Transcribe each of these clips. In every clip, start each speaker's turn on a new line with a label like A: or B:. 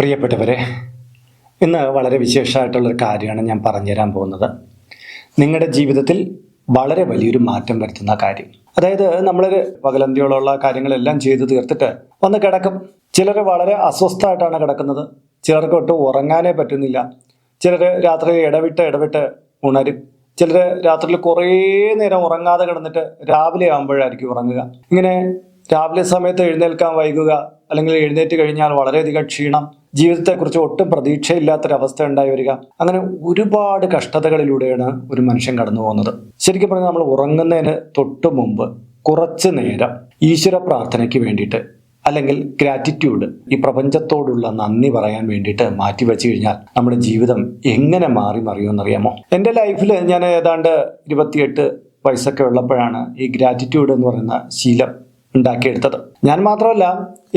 A: പ്രിയപ്പെട്ടവരെ, ഇന്ന് വളരെ വിശേഷമായിട്ടുള്ളൊരു കാര്യമാണ് ഞാൻ പറഞ്ഞുതരാൻ പോകുന്നത്. നിങ്ങളുടെ ജീവിതത്തിൽ വളരെ വലിയൊരു മാറ്റം വരുത്തുന്ന കാര്യം. അതായത് നമ്മൾ പകലന്തിയോളമുള്ള കാര്യങ്ങളെല്ലാം ചെയ്തു തീർത്തിട്ട് ഒന്ന് കിടക്കും. ചിലർ വളരെ അസ്വസ്ഥമായിട്ടാണ് കിടക്കുന്നത്. ചിലർക്ക് ഒട്ടും ഉറങ്ങാനേ പറ്റുന്നില്ല. ചിലർ രാത്രി ഇടവിട്ട് ഉണരും. ചിലർ രാത്രിയിൽ കുറേ നേരം ഉറങ്ങാതെ കിടന്നിട്ട് രാവിലെ ആകുമ്പോഴായിരിക്കും ഉറങ്ങുക. ഇങ്ങനെ രാവിലെ സമയത്ത് എഴുന്നേൽക്കാൻ വൈകുക, അല്ലെങ്കിൽ എഴുന്നേറ്റ് കഴിഞ്ഞാൽ വളരെയധികം ക്ഷീണം, ജീവിതത്തെക്കുറിച്ച് ഒട്ടും പ്രതീക്ഷയില്ലാത്തൊരവസ്ഥ ഉണ്ടായി വരിക. അങ്ങനെ ഒരുപാട് കഷ്ടതകളിലൂടെയാണ് ഒരു മനുഷ്യൻ കടന്നു പോകുന്നത്. ശരിക്കും പറഞ്ഞാൽ നമ്മൾ ഉറങ്ങുന്നതിന് തൊട്ട് മുമ്പ് കുറച്ച് നേരം ഈശ്വര പ്രാർത്ഥനയ്ക്ക് വേണ്ടിയിട്ട്, അല്ലെങ്കിൽ ഗ്രാറ്റിറ്റ്യൂഡ്, ഈ പ്രപഞ്ചത്തോടുള്ള നന്ദി പറയാൻ വേണ്ടിയിട്ട് മാറ്റി വെച്ച് കഴിഞ്ഞാൽ നമ്മുടെ ജീവിതം എങ്ങനെ മാറി മറിയുമെന്നറിയാമോ? എൻ്റെ ലൈഫിൽ ഞാൻ ഏതാണ്ട് 28 വയസ്സൊക്കെ ഉള്ളപ്പോഴാണ് ഈ ഗ്രാറ്റിറ്റ്യൂഡ് എന്ന് പറയുന്ന ശീലം ഉണ്ടാക്കിയെടുത്തത്. ഞാൻ മാത്രമല്ല,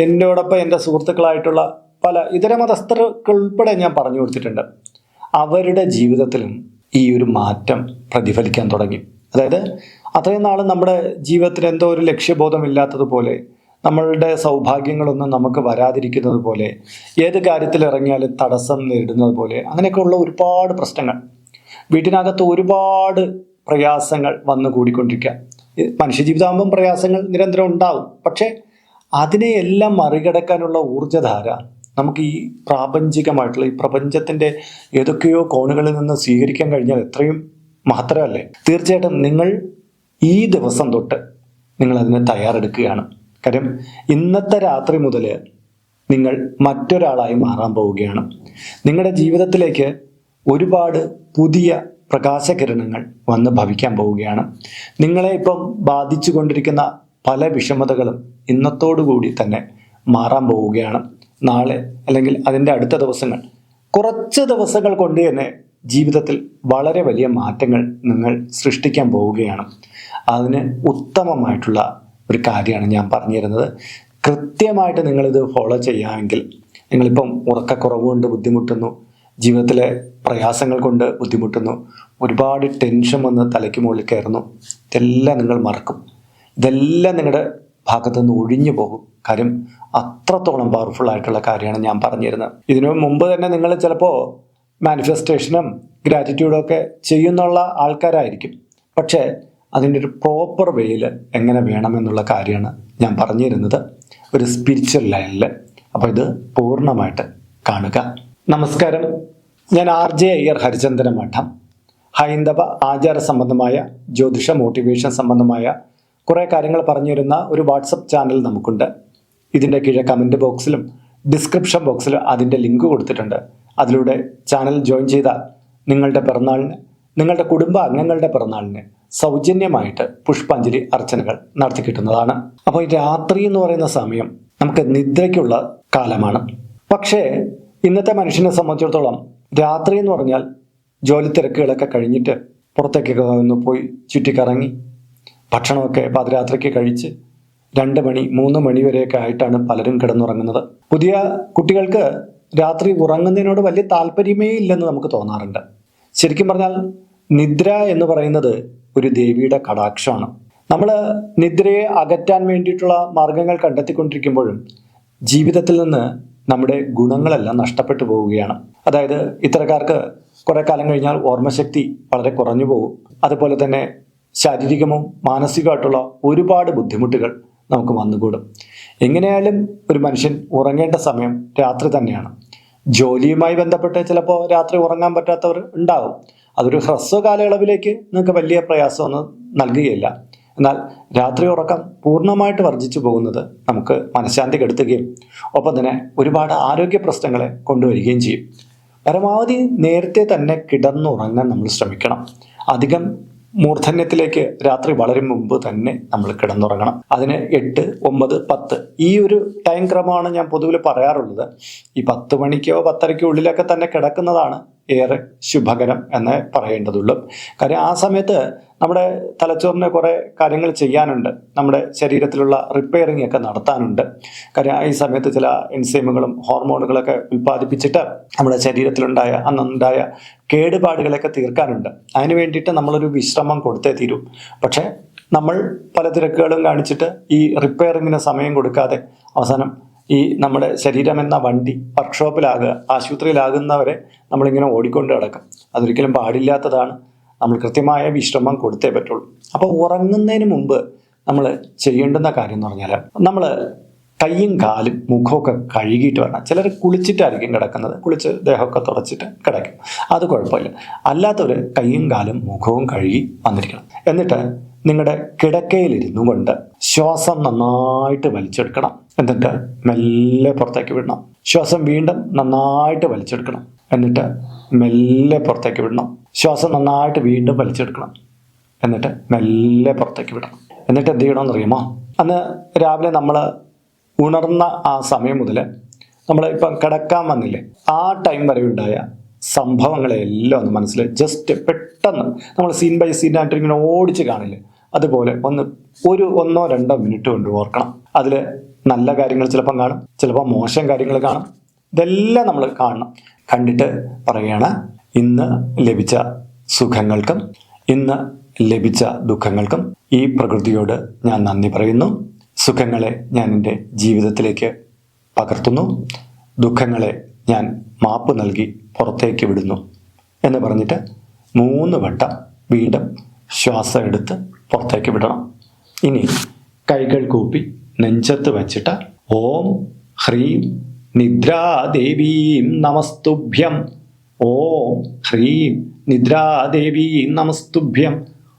A: എന്നോടൊപ്പം എൻ്റെ സുഹൃത്തുക്കളായിട്ടുള്ള പല ഇതര മതസ്ഥർക്കുൾപ്പെടെ ഞാൻ പറഞ്ഞു കൊടുത്തിട്ടുണ്ട്. അവരുടെ ജീവിതത്തിലും ഈ ഒരു മാറ്റം പ്രതിഫലിക്കാൻ തുടങ്ങി. അതായത് അത്രയും നാളും നമ്മുടെ ജീവിതത്തിൽ എന്തോ ഒരു ലക്ഷ്യബോധമില്ലാത്തതുപോലെ, നമ്മളുടെ സൗഭാഗ്യങ്ങളൊന്നും നമുക്ക് വരാതിരിക്കുന്നത് പോലെ, ഏത് കാര്യത്തിൽ ഇറങ്ങിയാലും തടസ്സം നേരിടുന്നത് പോലെ, അങ്ങനെയൊക്കെയുള്ള ഒരുപാട് പ്രശ്നങ്ങൾ, വീട്ടിനകത്ത് ഒരുപാട് പ്രയാസങ്ങൾ വന്നു കൂടിക്കൊണ്ടിരിക്കുക. മനുഷ്യജീവിതമാകുമ്പം പ്രയാസങ്ങൾ നിരന്തരം ഉണ്ടാവും. പക്ഷെ അതിനെയെല്ലാം മറികടക്കാനുള്ള ഊർജ്ജധാര നമുക്ക് ഈ പ്രാപഞ്ചികമായിട്ടുള്ള ഈ പ്രപഞ്ചത്തിൻ്റെ ഏതൊക്കെയോ കോണുകളിൽ നിന്ന് സ്വീകരിക്കാൻ കഴിഞ്ഞാൽ എത്രയും മഹത്തരമല്ലേ? തീർച്ചയായിട്ടും നിങ്ങൾ ഈ ദിവസം തൊട്ട് നിങ്ങൾ അതിന് തയ്യാറെടുക്കുകയാണ്. കാര്യം ഇന്നത്തെ രാത്രി മുതൽ നിങ്ങൾ മറ്റൊരാളായി മാറാൻ പോവുകയാണ്. നിങ്ങളുടെ ജീവിതത്തിലേക്ക് ഒരുപാട് പുതിയ പ്രകാശകിരണങ്ങൾ വന്ന് ഭവിക്കാൻ പോവുകയാണ്. നിങ്ങളെ ഇപ്പം ബാധിച്ചു കൊണ്ടിരിക്കുന്ന പല വിഷമതകളും ഇന്നത്തോടുകൂടി തന്നെ മാറാൻ പോവുകയാണ്. നാളെ അല്ലെങ്കിൽ അതിൻ്റെ അടുത്ത ദിവസങ്ങൾ, കുറച്ച് ദിവസങ്ങൾ കൊണ്ട് തന്നെ ജീവിതത്തിൽ വളരെ വലിയ മാറ്റങ്ങൾ നിങ്ങൾ സൃഷ്ടിക്കാൻ പോവുകയാണ്. അതിന് ഉത്തമമായിട്ടുള്ള ഒരു കാര്യമാണ് ഞാൻ പറഞ്ഞു തരുന്നത്. കൃത്യമായിട്ട് നിങ്ങളിത് ഫോളോ ചെയ്യാമെങ്കിൽ, നിങ്ങളിപ്പം ഉറക്കക്കുറവ് കൊണ്ട് ബുദ്ധിമുട്ടുന്നു, ജീവിതത്തിലെ പ്രയാസങ്ങൾ കൊണ്ട് ബുദ്ധിമുട്ടുന്നു, ഒരുപാട് ടെൻഷൻ വന്ന് തലയ്ക്ക് മുകളിൽ കയറുന്നു, ഇതെല്ലാം നിങ്ങൾ മറക്കും. ഇതെല്ലാം നിങ്ങളുടെ ഭാഗത്തു നിന്ന് ഒഴിഞ്ഞു പോകും. കാര്യം അത്രത്തോളം പവർഫുൾ ആയിട്ടുള്ള കാര്യമാണ് ഞാൻ പറഞ്ഞു തരുന്നത്. ഇതിനു മുമ്പ് തന്നെ നിങ്ങൾ ചിലപ്പോൾ മാനിഫെസ്റ്റേഷനും ഗ്രാറ്റിറ്റ്യൂഡും ഒക്കെ ചെയ്യുന്നുള്ള ആൾക്കാരായിരിക്കും. പക്ഷേ അതിൻ്റെ ഒരു പ്രോപ്പർ വേയിൽ എങ്ങനെ വേണമെന്നുള്ള കാര്യമാണ് ഞാൻ പറഞ്ഞു തരുന്നത്, ഒരു സ്പിരിച്വൽ ലൈനിൽ. അപ്പോൾ ഇത് പൂർണ്ണമായിട്ട് കാണുക. നമസ്കാരം, ഞാൻ RJ അയ്യർ ഹരിചന്ദന മഠം. ഹൈന്ദവ ആചാര സംബന്ധമായ, ജ്യോതിഷ മോട്ടിവേഷൻ സംബന്ധമായ കുറേ കാര്യങ്ങൾ പറഞ്ഞു തരുന്ന ഒരു വാട്സപ്പ് ചാനൽ നമുക്കുണ്ട്. ഇതിൻ്റെ കീഴെ കമൻറ്റ് ബോക്സിലും ഡിസ്ക്രിപ്ഷൻ ബോക്സിലും അതിൻ്റെ ലിങ്ക് കൊടുത്തിട്ടുണ്ട്. അതിലൂടെ ചാനൽ ജോയിൻ ചെയ്താൽ നിങ്ങളുടെ പിറന്നാളിന്, നിങ്ങളുടെ കുടുംബ അംഗങ്ങളുടെ പിറന്നാളിന് സൗജന്യമായിട്ട് പുഷ്പാഞ്ജലി അർച്ചനകൾ നടത്തി കിട്ടുന്നതാണ്. അപ്പോൾ ഈ രാത്രി എന്ന് പറയുന്ന സമയം നമുക്ക് നിദ്രയ്ക്കുള്ള കാലമാണ്. പക്ഷേ ഇന്നത്തെ മനുഷ്യനെ സംബന്ധിച്ചിടത്തോളം രാത്രി എന്ന് പറഞ്ഞാൽ ജോലി തിരക്കുകളൊക്കെ കഴിഞ്ഞിട്ട് പുറത്തേക്കൊക്കെ ഒന്ന് പോയി ചുറ്റിക്കറങ്ങി ഭക്ഷണമൊക്കെ പാതിരാത്രിക്ക് കഴിച്ച് 2 മണി 3 മണി വരെയൊക്കെ ആയിട്ടാണ് പലരും കിടന്നുറങ്ങുന്നത്. പുതിയ കുട്ടികൾക്ക് രാത്രി ഉറങ്ങുന്നതിനോട് വലിയ താല്പര്യമേ ഇല്ലെന്ന് നമുക്ക് തോന്നാറുണ്ട്. ശരിക്കും പറഞ്ഞാൽ നിദ്ര എന്ന് പറയുന്നത് ഒരു ദേവിയുടെ കടാക്ഷമാണ്. നമ്മൾ നിദ്രയെ അകറ്റാൻ വേണ്ടിയിട്ടുള്ള മാർഗങ്ങൾ കണ്ടെത്തിക്കൊണ്ടിരിക്കുമ്പോഴും ജീവിതത്തിൽ നിന്ന് നമ്മുടെ ഗുണങ്ങളെല്ലാം നഷ്ടപ്പെട്ടു പോവുകയാണ്. അതായത് ഇത്തരക്കാർക്ക് കുറെ കാലം കഴിഞ്ഞാൽ ഓർമ്മശക്തി വളരെ കുറഞ്ഞു പോകും. അതുപോലെ തന്നെ ശാരീരികവും മാനസികമായിട്ടുള്ള ഒരുപാട് ബുദ്ധിമുട്ടുകൾ നമുക്ക് വന്നുകൂടും. എങ്ങനെയായാലും ഒരു മനുഷ്യൻ ഉറങ്ങേണ്ട സമയം രാത്രി തന്നെയാണ്. ജോലിയുമായി ബന്ധപ്പെട്ട് ചിലപ്പോൾ രാത്രി ഉറങ്ങാൻ പറ്റാത്തവർ ഉണ്ടാകും. അതൊരു ഹ്രസ്വ കാലയളവിലേക്ക് നിങ്ങൾക്ക് വലിയ പ്രയാസമൊന്നും നൽകുകയില്ല. എന്നാൽ രാത്രി ഉറക്കം പൂർണ്ണമായിട്ട് വർജിച്ചു പോകുന്നത് നമുക്ക് മനഃശാന്തി കെടുത്തുകയും ഒപ്പം തന്നെ ഒരുപാട് ആരോഗ്യ പ്രശ്നങ്ങളെ കൊണ്ടുവരികയും ചെയ്യും. പരമാവധി നേരത്തെ തന്നെ കിടന്നുറങ്ങാൻ നമ്മൾ ശ്രമിക്കണം. അധികം മൂർധന്യത്തിലേക്ക് രാത്രി വളരും മുമ്പ് തന്നെ നമ്മൾ കിടന്നുറങ്ങണം. അതിന് 8, 9, 10 ഈ ഒരു ടൈം ക്രമമാണ് ഞാൻ പൊതുവിൽ പറയാറുള്ളത്. ഈ 10 മണിക്കോ 10:30-ക്കോ ഉള്ളിലൊക്കെ തന്നെ കിടക്കുന്നതാണ് ഏറെ ശുഭകരം എന്ന് പറയേണ്ടതുള്ളൂ. കാര്യം ആ സമയത്ത് നമ്മുടെ തലച്ചോറിന് കുറേ കാര്യങ്ങൾ ചെയ്യാനുണ്ട്, നമ്മുടെ ശരീരത്തിലുള്ള റിപ്പയറിംഗ് ഒക്കെ നടത്താനുണ്ട്. കാര്യം ഈ സമയത്ത് ചില എൻസൈമുകളും ഹോർമോണുകളൊക്കെ ഉൽപ്പാദിപ്പിച്ചിട്ട് നമ്മുടെ ശരീരത്തിലുണ്ടായ അന്നുണ്ടായ കേടുപാടുകളൊക്കെ തീർക്കാനുണ്ട്. അതിന് വേണ്ടിയിട്ട് നമ്മളൊരു വിശ്രമം കൊടുത്തേ തീരൂ. പക്ഷേ നമ്മൾ പല തിരക്കുകളും കാണിച്ചിട്ട് ഈ റിപ്പയറിങ്ങിന് സമയം കൊടുക്കാതെ അവസാനം ഈ നമ്മുടെ ശരീരം എന്ന വണ്ടി വർക്ക്ഷോപ്പിലാകുക, ആശുപത്രിയിലാകുന്നവരെ നമ്മളിങ്ങനെ ഓടിക്കൊണ്ട് കിടക്കും. അതൊരിക്കലും പാടില്ലാത്തതാണ്. നമ്മൾ കൃത്യമായ വിശ്രമം കൊടുത്തേ പറ്റുള്ളൂ. അപ്പോൾ ഉറങ്ങുന്നതിന് മുമ്പ് നമ്മൾ ചെയ്യേണ്ടുന്ന കാര്യം എന്ന് പറഞ്ഞാൽ നമ്മൾ കൈയും കാലും മുഖമൊക്കെ കഴുകിയിട്ട് വേണം. ചിലർ കുളിച്ചിട്ടായിരിക്കും കിടക്കുന്നത്, കുളിച്ച് ദേഹമൊക്കെ തുടച്ചിട്ട് കിടക്കും, അത് കുഴപ്പമില്ല. അല്ലാത്തവർ കൈയും കാലും മുഖവും കഴുകി വന്നിരിക്കണം. എന്നിട്ട് നിങ്ങളുടെ കിടക്കയിലിരുന്നു കൊണ്ട് ശ്വാസം നന്നായിട്ട് വലിച്ചെടുക്കണം. എന്നിട്ട് മെല്ലെ പുറത്തേക്ക് വിടണം. ശ്വാസം വീണ്ടും നന്നായിട്ട് വലിച്ചെടുക്കണം. എന്നിട്ട് മെല്ലെ പുറത്തേക്ക് വിടണം. ശ്വാസം നന്നായിട്ട് വീണ്ടും വലിച്ചെടുക്കണം. എന്നിട്ട് മെല്ലെ പുറത്തേക്ക് വിടണം. എന്നിട്ട് എന്ത് ചെയ്യണമെന്ന് അറിയുമോ? അന്ന് രാവിലെ നമ്മൾ ഉണർന്ന ആ സമയം മുതൽ നമ്മൾ ഇപ്പം കിടക്കാൻ വന്നില്ലേ, ആ ടൈം വരെ ഉണ്ടായ സംഭവങ്ങളെല്ലാം ഒന്ന് മനസ്സിൽ ജസ്റ്റ് പെട്ടെന്ന് നമ്മൾ സീൻ ബൈ സീൻ ആയിട്ട് ഇങ്ങനെ ഓടിച്ച് കാണില്ലേ, അതുപോലെ ഒരു 1-2 മിനിറ്റ് കൊണ്ട് ഓർക്കണം. അതിൽ നല്ല കാര്യങ്ങൾ ചിലപ്പം കാണും, ചിലപ്പോൾ മോശം കാര്യങ്ങൾ കാണും. ഇതെല്ലാം നമ്മൾ കാണണം. കണ്ടിട്ട് പറയുകയാണ്, ഇന്ന് ലഭിച്ച സുഖങ്ങൾക്കും ഇന്ന് ലഭിച്ച ദുഃഖങ്ങൾക്കും ഈ പ്രകൃതിയോട് ഞാൻ നന്ദി പറയുന്നു. സുഖങ്ങളെ ഞാൻ എൻ്റെ ജീവിതത്തിലേക്ക് പകർത്തുന്നു, ദുഃഖങ്ങളെ ഞാൻ മാപ്പ് നൽകി പുറത്തേക്ക് വിടുന്നു എന്ന് പറഞ്ഞിട്ട് 3 വട്ടം വീണ്ടും ശ്വാസം എടുത്ത് പുറത്തേക്ക് വിടണം. ഇനി കൈകൾ കൂപ്പി നെഞ്ചത്ത് വെച്ചിട്ട് ഓം ഹ്രീം നിദ്രാദേവീം നമസ്തുഭ്യം, ഓം ഹ്രീം നിദ്രാദേവീം നമസ്തുഭ്യം,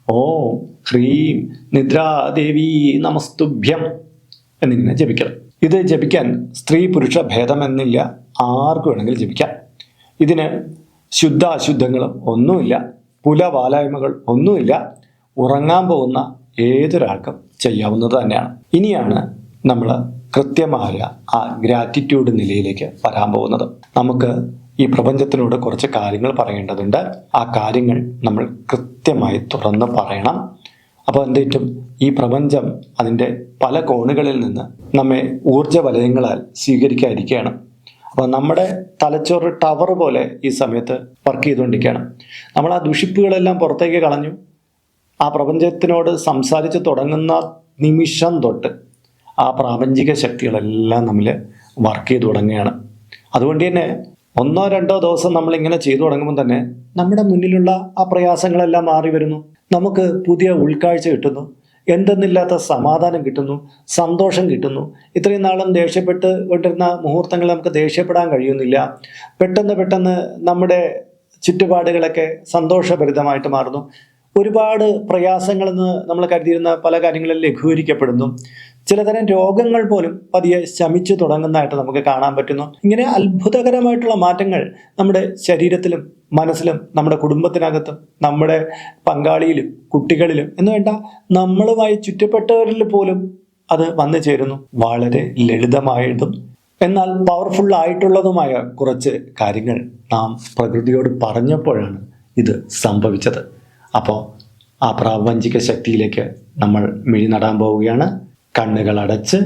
A: ഓം ഹ്രീം നിദ്രാദേവീ നമസ്തുഭ്യം എന്നിങ്ങനെ ജപിക്കണം. ഇത് ജപിക്കാൻ സ്ത്രീ പുരുഷ ഭേദമെന്നില്ല, ആർക്ക് വേണമെങ്കിലും ജപിക്കാം. ഇതിന് ശുദ്ധ അശുദ്ധങ്ങളും ഒന്നുമില്ല, പുലവാലായ്മകൾ ഒന്നുമില്ല. ഉറങ്ങാൻ പോകുന്ന ഏതൊരാൾക്കും ചെയ്യാവുന്നത് തന്നെയാണ്. ഇനിയാണ് നമ്മൾ കൃത്യമായ ആ ഗ്രാറ്റിറ്റ്യൂഡ് നിലയിലേക്ക് വരാൻ പോകുന്നത്. നമുക്ക് ഈ പ്രപഞ്ചത്തിനോട് കുറച്ച് കാര്യങ്ങൾ പറയേണ്ടതുണ്ട്. ആ കാര്യങ്ങൾ നമ്മൾ കൃത്യമായി തുറന്ന് പറയണം. അപ്പോൾ എന്തേറ്റും ഈ പ്രപഞ്ചം അതിൻ്റെ പല കോണുകളിൽ നിന്ന് നമ്മെ ഊർജ്ജ വലയങ്ങളാൽ സ്വീകരിക്കാതിരിക്കുകയാണ്. അപ്പോൾ നമ്മുടെ തലച്ചോറ് ടവർ പോലെ ഈ സമയത്ത് വർക്ക് ചെയ്തുകൊണ്ടിരിക്കുകയാണ്. നമ്മൾ ആ ദുഷിപ്പുകളെല്ലാം പുറത്തേക്ക് കളഞ്ഞു. ആ പ്രപഞ്ചത്തിനോട് സംസാരിച്ച് തുടങ്ങുന്ന നിമിഷം തൊട്ട് ആ പ്രാപഞ്ചിക ശക്തികളെല്ലാം നമ്മൾ വർക്ക് ചെയ്ത് തുടങ്ങുകയാണ്. അതുകൊണ്ട് തന്നെ 1-2 ദിവസം നമ്മളിങ്ങനെ ചെയ്തു തുടങ്ങുമ്പോൾ തന്നെ നമ്മുടെ മുന്നിലുള്ള ആ പ്രയാസങ്ങളെല്ലാം മാറി വരുന്നു. നമുക്ക് പുതിയ ഉൾക്കാഴ്ച കിട്ടുന്നു, എന്തെന്നില്ലാത്ത സമാധാനം കിട്ടുന്നു, സന്തോഷം കിട്ടുന്നു. ഇത്രയും നാളും ദേഷ്യപ്പെട്ട് കൊണ്ടിരുന്ന മുഹൂർത്തങ്ങൾ നമുക്ക് ദേഷ്യപ്പെടാൻ കഴിയുന്നില്ല. പെട്ടെന്ന് നമ്മുടെ ചുറ്റുപാടുകളൊക്കെ സന്തോഷഭരിതമായിട്ട് മാറുന്നു. ഒരുപാട് പ്രയാസങ്ങളെന്ന് നമ്മൾ കരുതിയിരുന്ന പല കാര്യങ്ങളും ലഘൂകരിക്കപ്പെടുന്നു. ചിലതരം രോഗങ്ങൾ പോലും പതിയെ ശമിച്ചു തുടങ്ങുന്നതായിട്ട് നമുക്ക് കാണാൻ പറ്റുന്നു. ഇങ്ങനെ അത്ഭുതകരമായിട്ടുള്ള മാറ്റങ്ങൾ നമ്മുടെ ശരീരത്തിലും മനസ്സിലും നമ്മുടെ കുടുംബത്തിനകത്തും നമ്മുടെ പങ്കാളിയിലും കുട്ടികളിലും എന്ന് വേണ്ട നമ്മളുമായി ചുറ്റപ്പെട്ടവരിൽ പോലും അത് വന്നു ചേരുന്നു. വളരെ ലളിതമായതും എന്നാൽ പവർഫുൾ ആയിട്ടുള്ളതുമായ കുറച്ച് കാര്യങ്ങൾ നാം പ്രകൃതിയോട് പറഞ്ഞപ്പോഴാണ് ഇത് സംഭവിച്ചത്. അപ്പോൾ ആ പ്രാപഞ്ചിക ശക്തിയിലേക്ക് നമ്മൾ മിഴി നടാൻ പോവുകയാണ്. കണ്ണുകൾ അടച്ച്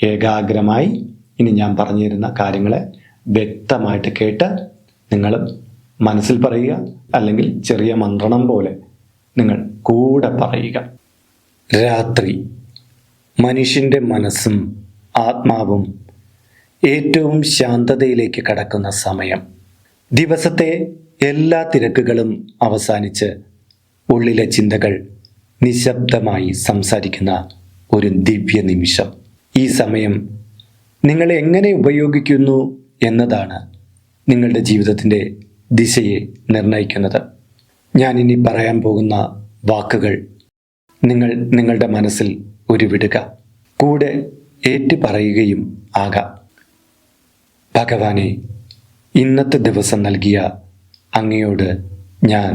A: ഏകാഗ്രമായി ഇനി ഞാൻ പറഞ്ഞു തരുന്ന കാര്യങ്ങളെ വ്യക്തമായിട്ട് കേട്ട് നിങ്ങളും മനസ്സിൽ പറയുക, അല്ലെങ്കിൽ ചെറിയ മന്ത്രണം പോലെ നിങ്ങൾ കൂടെ പറയുക. രാത്രി മനുഷ്യൻ്റെ മനസ്സും ആത്മാവും ഏറ്റവും ശാന്തതയിലേക്ക് കടക്കുന്ന സമയം. ദിവസത്തെ എല്ലാ തിരക്കുകളും അവസാനിച്ച് ഉള്ളിലെ ചിന്തകൾ നിശബ്ദമായി സംസാരിക്കുന്ന ഒരു ദിവ്യ നിമിഷം. ഈ സമയം നിങ്ങൾ എങ്ങനെ ഉപയോഗിക്കുന്നു എന്നതാണ് നിങ്ങളുടെ ജീവിതത്തിൻ്റെ ദിശയെ നിർണ്ണയിക്കുന്നത്. ഞാനിനി പറയാൻ പോകുന്ന വാക്കുകൾ നിങ്ങളുടെ മനസ്സിൽ ഉരുവിടുക, കൂടെ ഏറ്റുപറയുകയും ആകാം. ഭഗവാനെ, ഇന്നത്തെ ദിവസം നൽകിയ അങ്ങയോട് ഞാൻ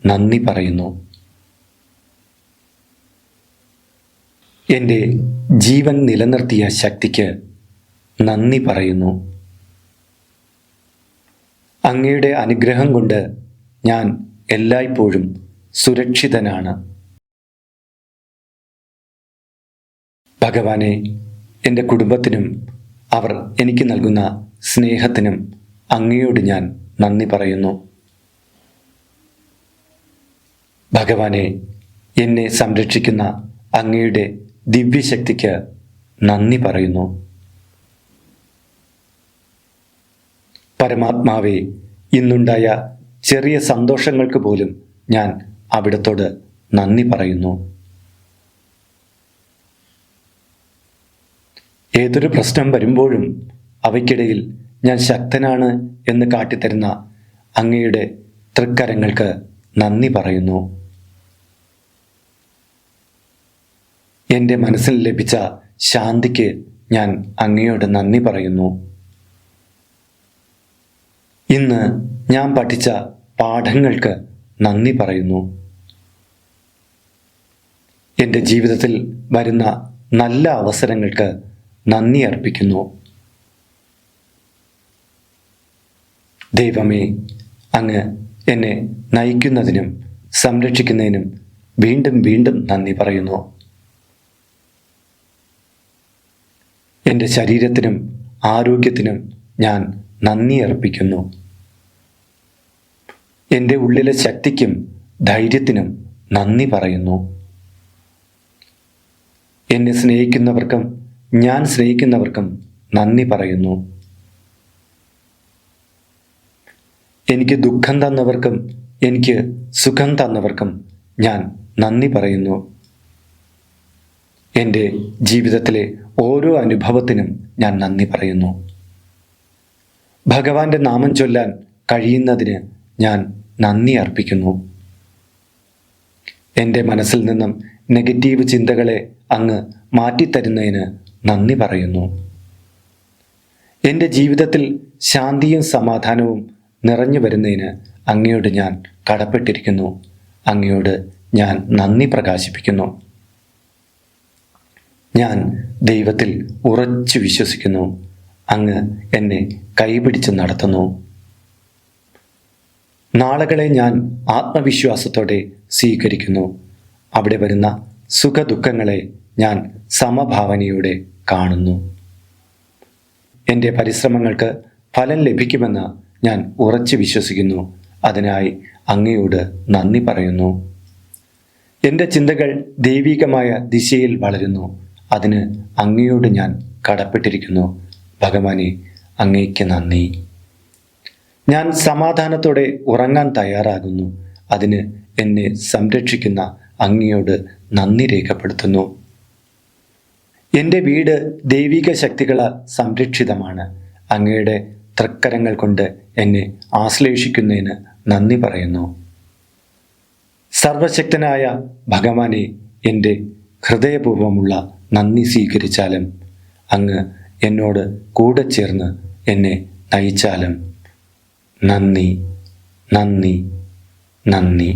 A: നന്ദി പറയുന്നു. എൻ്റെ ജീവൻ നിലനിർത്തിയ ശക്തിക്ക് നന്ദി പറയുന്നു. അങ്ങയുടെ അനുഗ്രഹം കൊണ്ട് ഞാൻ എല്ലായ്പ്പോഴും സുരക്ഷിതനാണ്. ഭഗവാനെ, എൻ്റെ കുടുംബത്തിനും അവർ എനിക്ക് നൽകുന്ന സ്നേഹത്തിനും അങ്ങയോട് ഞാൻ നന്ദി പറയുന്നു. ഭഗവാനെ, എന്നെ സംരക്ഷിക്കുന്ന അങ്ങയുടെ ദിവ്യശക്തിക്ക് നന്ദി പറയുന്നു. പരമാത്മാവേ, ഇന്നുണ്ടായ ചെറിയ സന്തോഷങ്ങൾക്ക് പോലും ഞാൻ അവിടത്തോട് നന്ദി പറയുന്നു. ഏതൊരു പ്രശ്നം വരുമ്പോഴും അവയ്ക്കിടയിൽ ഞാൻ ശക്തനാണ് എന്ന് കാട്ടിത്തരുന്ന അങ്ങയുടെ തൃക്കരങ്ങൾക്ക് നന്ദി പറയുന്നു. എൻ്റെ മനസ്സിൽ ലഭിച്ച ശാന്തിക്ക് ഞാൻ അങ്ങയോട് നന്ദി പറയുന്നു. ഇന്ന് ഞാൻ പഠിച്ച പാഠങ്ങൾക്ക് നന്ദി പറയുന്നു. എൻ്റെ ജീവിതത്തിൽ വരുന്ന നല്ല അവസരങ്ങൾക്ക് നന്ദി അർപ്പിക്കുന്നു. ദൈവമേ, അങ്ങ് എന്നെ നയിക്കുന്നതിനും സംരക്ഷിക്കുന്നതിനും വീണ്ടും വീണ്ടും നന്ദി പറയുന്നു. എൻ്റെ ശരീരത്തിനും ആരോഗ്യത്തിനും ഞാൻ നന്ദി അർപ്പിക്കുന്നു. എൻ്റെ ഉള്ളിലെ ശക്തിക്കും ധൈര്യത്തിനും നന്ദി പറയുന്നു. എന്നെ സ്നേഹിക്കുന്നവർക്കും ഞാൻ സ്നേഹിക്കുന്നവർക്കും നന്ദി പറയുന്നു. എനിക്ക് ദുഃഖം തന്നവർക്കും എനിക്ക് സുഖം തന്നവർക്കും ഞാൻ നന്ദി പറയുന്നു. എൻ്റെ ജീവിതത്തിലെ ഓരോ അനുഭവത്തിനും ഞാൻ നന്ദി പറയുന്നു. ഭഗവാന്റെ നാമം ചൊല്ലാൻ കഴിയുന്നതിന് ഞാൻ നന്ദി അർപ്പിക്കുന്നു. എൻ്റെ മനസ്സിൽ നിന്നും നെഗറ്റീവ് ചിന്തകളെ അങ്ങ് മാറ്റിത്തരുന്നതിന് നന്ദി പറയുന്നു. എൻ്റെ ജീവിതത്തിൽ ശാന്തിയും സമാധാനവും നിറഞ്ഞു വരുന്നതിന് അങ്ങയോട് ഞാൻ കടപ്പെട്ടിരിക്കുന്നു. അങ്ങയോട് ഞാൻ നന്ദി പ്രകാശിപ്പിക്കുന്നു. ഞാൻ ദൈവത്തിൽ ഉറച്ചു വിശ്വസിക്കുന്നു. അങ്ങ് എന്നെ കൈപിടിച്ച് നടത്തുന്നു. നാളുകളെ ഞാൻ ആത്മവിശ്വാസത്തോടെ സ്വീകരിക്കുന്നു. അവിടെ വരുന്ന സുഖദുഃഖങ്ങളെ ഞാൻ സമഭാവനയോടെ കാണുന്നു. എൻ്റെ പരിശ്രമങ്ങൾക്ക് ഫലം ലഭിക്കുമെന്ന് ഞാൻ ഉറച്ചു വിശ്വസിക്കുന്നു. അതിനായി അങ്ങയോട് നന്ദി പറയുന്നു. എൻ്റെ ചിന്തകൾ ദൈവികമായ ദിശയിൽ വളരുന്നു. അതിന് അങ്ങയോട് ഞാൻ കടപ്പെട്ടിരിക്കുന്നു. ഭഗവാനെ, അങ്ങേക്ക് നന്ദി. ഞാൻ സമാധാനത്തോടെ ഉറങ്ങാൻ തയ്യാറാകുന്നു. അതിന് എന്നെ സംരക്ഷിക്കുന്ന അങ്ങയോട് നന്ദി രേഖപ്പെടുത്തുന്നു. എൻ്റെ വീട് ദൈവിക ശക്തികളാൽ സംരക്ഷിതമാണ്. അങ്ങയുടെ തൃക്കരങ്ങൾ കൊണ്ട് എന്നെ ആശ്ലേഷിക്കുന്നതിന് നന്ദി പറയുന്നു. സർവശക്തനായ ഭഗവാനെ, എൻ്റെ ഹൃദയപൂർവ്വമുള്ള നന്ദി സ്വീകരിച്ചാലും അങ്ങ് എന്നോട് കൂടെ ചേർന്ന് എന്നെ നയിച്ചാലും നന്ദി, നന്ദി, നന്ദി.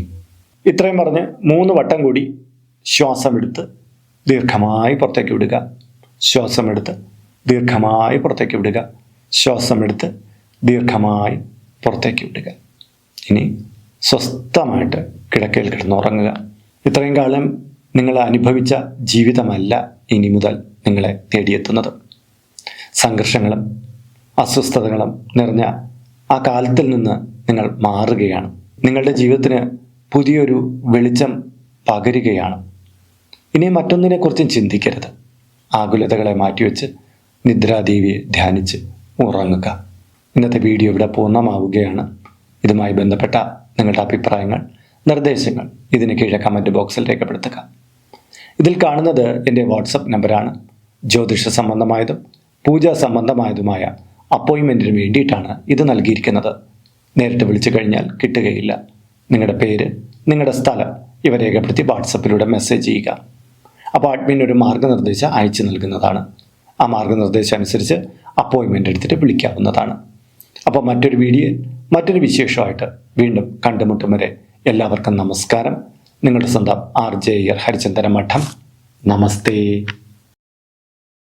A: ഇത്രയും പറഞ്ഞ് 3 വട്ടം കൂടി ശ്വാസമെടുത്ത് ദീർഘമായി പുറത്തേക്ക് വിടുക. ശ്വാസമെടുത്ത് ദീർഘമായി പുറത്തേക്ക് വിടുക. ശ്വാസമെടുത്ത് ദീർഘമായി പുറത്തേക്ക് വിടുക. ഇനി സ്വസ്ഥമായിട്ട് കിടക്കയിൽ കിടന്നുറങ്ങുക. ഇത്രയും കാലം നിങ്ങൾ അനുഭവിച്ച ജീവിതമല്ല ഇനി മുതൽ നിങ്ങളെ തേടിയെത്തുന്നത്. സംഘർഷങ്ങളും അസ്വസ്ഥതകളും നിറഞ്ഞ ആ കാലത്തിൽ നിന്ന് നിങ്ങൾ മാറുകയാണ്. നിങ്ങളുടെ ജീവിതത്തിന് പുതിയൊരു വെളിച്ചം പകരുകയാണ്. ഇനി മറ്റൊന്നിനെക്കുറിച്ചും ചിന്തിക്കരുത്. ആകുലതകളെ മാറ്റിവെച്ച് നിദ്രാദേവിയെ ധ്യാനിച്ച് ഉറങ്ങുക. ഇന്നത്തെ വീഡിയോ ഇവിടെ പൂർണ്ണമാവുകയാണ്. ഇതുമായി ബന്ധപ്പെട്ട നിങ്ങളുടെ അഭിപ്രായങ്ങൾ, നിർദ്ദേശങ്ങൾ ഇതിന് കീഴെ കമൻറ്റ് ബോക്സിൽ രേഖപ്പെടുത്തുക. ഇതിൽ കാണുന്നത് എൻ്റെ വാട്സപ്പ് നമ്പറാണ്. ജ്യോതിഷ സംബന്ധമായതും പൂജാ സംബന്ധമായതുമായ അപ്പോയിൻമെൻറ്റിന് വേണ്ടിയിട്ടാണ് ഇത് നൽകിയിരിക്കുന്നത്. നേരിട്ട് വിളിച്ചു കഴിഞ്ഞാൽ കിട്ടുകയില്ല. നിങ്ങളുടെ പേര്, നിങ്ങളുടെ സ്ഥലം ഇവ രേഖപ്പെടുത്തി വാട്സപ്പിലൂടെ മെസ്സേജ് ചെയ്യുക. അപ്പോൾ അഡ്മിൻ ഒരു മാർഗ്ഗനിർദ്ദേശം അയച്ചു നൽകുന്നതാണ്. ആ മാർഗ്ഗനിർദ്ദേശം അനുസരിച്ച് അപ്പോയിൻമെൻ്റ് എടുത്തിട്ട് വിളിക്കാവുന്നതാണ്. അപ്പോൾ മറ്റൊരു വീഡിയോ, മറ്റൊരു വിശേഷമായിട്ട് വീണ്ടും കണ്ടുമുട്ടും വരെ എല്ലാവർക്കും നമസ്കാരം. നിങ്ങളുടെ സ്വന്തം RJ ഹരിചന്ദന മഠം. നമസ്തേ.